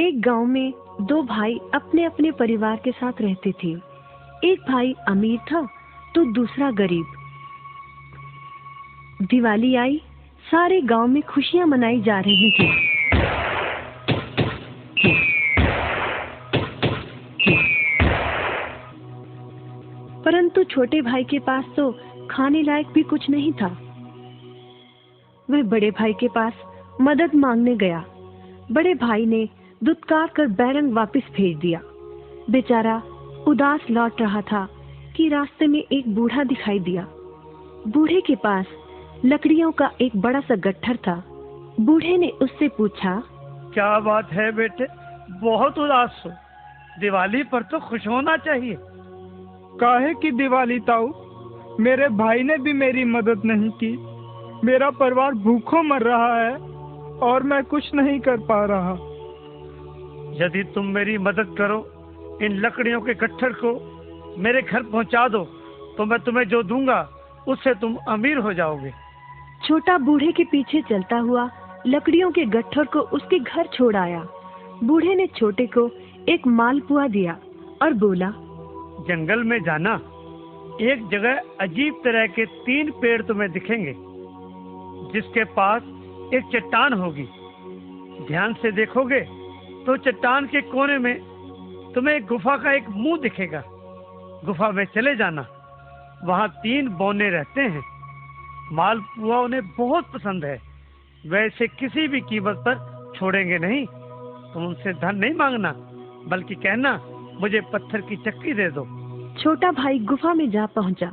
एक गांव में दो भाई अपने अपने परिवार के साथ रहते थे। एक भाई अमीर था तो दूसरा गरीब। दिवाली आई, सारे गांव में खुशियां मनाई जा रही थी। परंतु छोटे भाई के पास तो खाने लायक भी कुछ नहीं था। वह बड़े भाई के पास मदद मांगने गया। बड़े भाई ने दुत्कार कर बैरंग वापस भेज दिया। बेचारा उदास लौट रहा था कि रास्ते में एक बूढ़ा दिखाई दिया। बूढ़े के पास लकड़ियों का एक बड़ा सा गट्ठर था। बूढ़े ने उससे पूछा, क्या बात है बेटे, बहुत उदास हो? दिवाली पर तो खुश होना चाहिए। काहे की दिवाली ताऊ, मेरे भाई ने भी मेरी मदद नहीं की। मेरा परिवार भूखों मर रहा है और मैं कुछ नहीं कर पा रहा। यदि तुम मेरी मदद करो, इन लकड़ियों के गट्ठर को मेरे घर पहुंचा दो, तो मैं तुम्हें जो दूंगा उससे तुम अमीर हो जाओगे। छोटा बूढ़े के पीछे चलता हुआ लकड़ियों के गट्ठर को उसके घर छोड़ आया। बूढ़े ने छोटे को एक मालपुआ दिया और बोला, जंगल में जाना, एक जगह अजीब तरह के 3 पेड़ तुम्हें दिखेंगे, जिसके पास एक चट्टान होगी। ध्यान से देखोगे तो चट्टान के कोने में तुम्हें एक गुफा का एक मुंह दिखेगा। गुफा में चले जाना, वहाँ 3 बौने रहते हैं। मालपुआ उन्हें बहुत पसंद है, वैसे किसी भी कीमत पर छोड़ेंगे नहीं। तुम उनसे धन नहीं मांगना, बल्कि कहना मुझे पत्थर की चक्की दे दो। छोटा भाई गुफा में जा पहुंचा।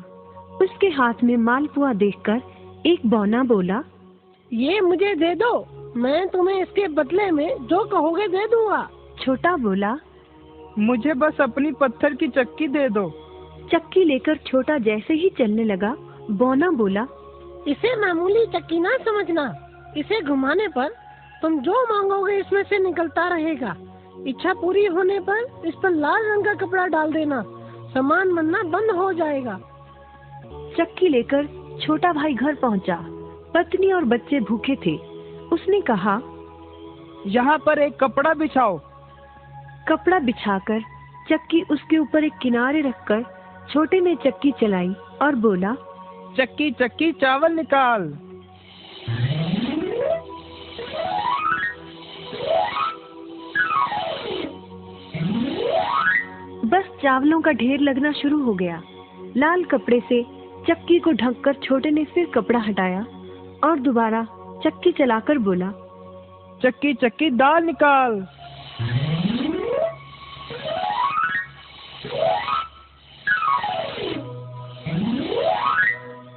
उसके हाथ में मालपुआ देखकर एक बौना बोला, ये मुझे दे दो, मैं तुम्हें इसके बदले में जो कहोगे दे दूंगा। छोटा बोला, मुझे बस अपनी पत्थर की चक्की दे दो। चक्की लेकर छोटा जैसे ही चलने लगा, बौना बोला, इसे मामूली चक्की ना समझना। इसे घुमाने पर तुम जो मांगोगे इसमें से निकलता रहेगा। इच्छा पूरी होने पर इस पर लाल रंग का कपड़ा डाल देना, सामान बनना बंद हो जाएगा। चक्की लेकर छोटा भाई घर पहुंचा। पत्नी और बच्चे भूखे थे। उसने कहा, यहाँ पर एक कपड़ा बिछाओ। कपड़ा बिछाकर चक्की उसके ऊपर एक किनारे रखकर छोटे ने चक्की चलाई और बोला, चक्की चक्की चावल निकाल। बस चावलों का ढेर लगना शुरू हो गया। लाल कपड़े से चक्की को ढककर छोटे ने फिर कपड़ा हटाया और दोबारा चक्की चलाकर बोला, चक्की चक्की दाल निकाल।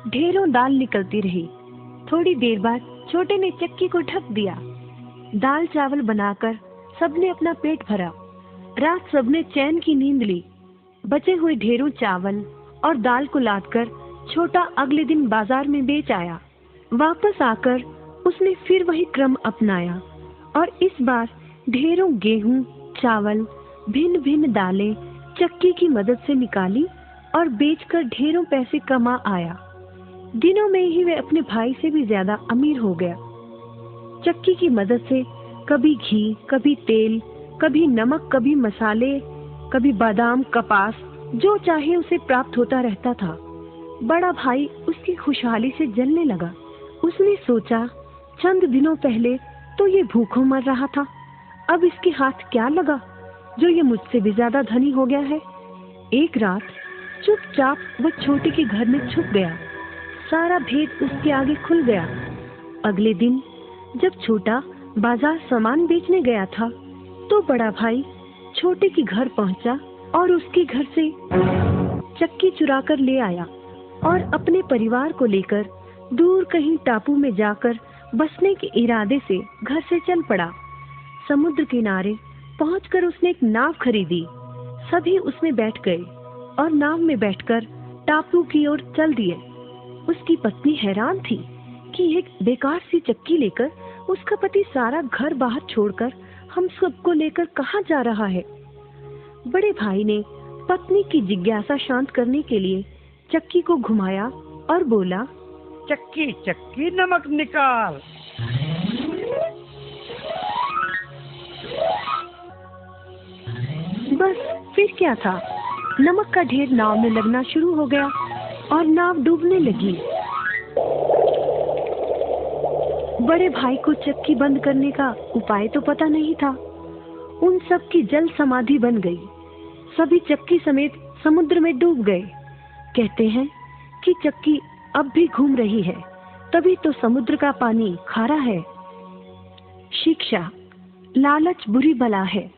ढेरों दाल निकलती रही। थोड़ी देर बाद छोटे ने चक्की को ढक दिया। दाल चावल बनाकर सबने अपना पेट भरा। रात सबने चैन की नींद ली। बचे हुए ढेरों चावल और दाल को लादकर छोटा अगले दिन बाजार में बेच आया। वापस आकर उसने फिर वही क्रम अपनाया और इस बार ढेरों गेहूं, चावल, भिन्न भिन्न दालें चक्की की मदद से निकाली और बेचकर ढेरों पैसे कमा आया। दिनों में ही वह अपने भाई से भी ज्यादा अमीर हो गया। चक्की की मदद से कभी घी, कभी तेल, कभी नमक, कभी मसाले, कभी बादाम, कपास, जो चाहे उसे प्राप्त होता रहता था। बड़ा भाई उसकी खुशहाली से जलने लगा। उसने सोचा, चंद दिनों पहले तो ये भूखों मर रहा था, अब इसके हाथ क्या लगा जो ये मुझसे भी ज्यादा धनी हो गया है। एक रात चुपचाप वह छोटे के घर में छुप गया। सारा भेद उसके आगे खुल गया। अगले दिन जब छोटा बाजार सामान बेचने गया था, तो बड़ा भाई छोटे के घर पहुंचा और उसके घर से चक्की चुरा कर ले आया और अपने परिवार को लेकर दूर कहीं टापू में जाकर बसने के इरादे से घर से चल पड़ा। समुद्र किनारे पहुंचकर उसने एक नाव खरीदी। सभी उसमें बैठ गए और नाव में बैठकर टापू की ओर चल दिए। उसकी पत्नी हैरान थी कि एक बेकार सी चक्की लेकर उसका पति सारा घर बाहर छोड़कर हम सबको लेकर कहाँ जा रहा है। बड़े भाई ने पत्नी की जिज्ञासा शांत करने के लिए चक्की को घुमाया और बोला, चक्की चक्की नमक निकाल। बस फिर क्या था, नमक का ढेर नाव में लगना शुरू हो गया और नाव डूबने लगी। बड़े भाई को चक्की बंद करने का उपाय तो पता नहीं था। उन सब की जल समाधि बन गई। सभी चक्की समेत समुद्र में डूब गए। कहते हैं कि चक्की अब भी घूम रही है, तभी तो समुद्र का पानी खारा है। शिक्षा, लालच बुरी बला है।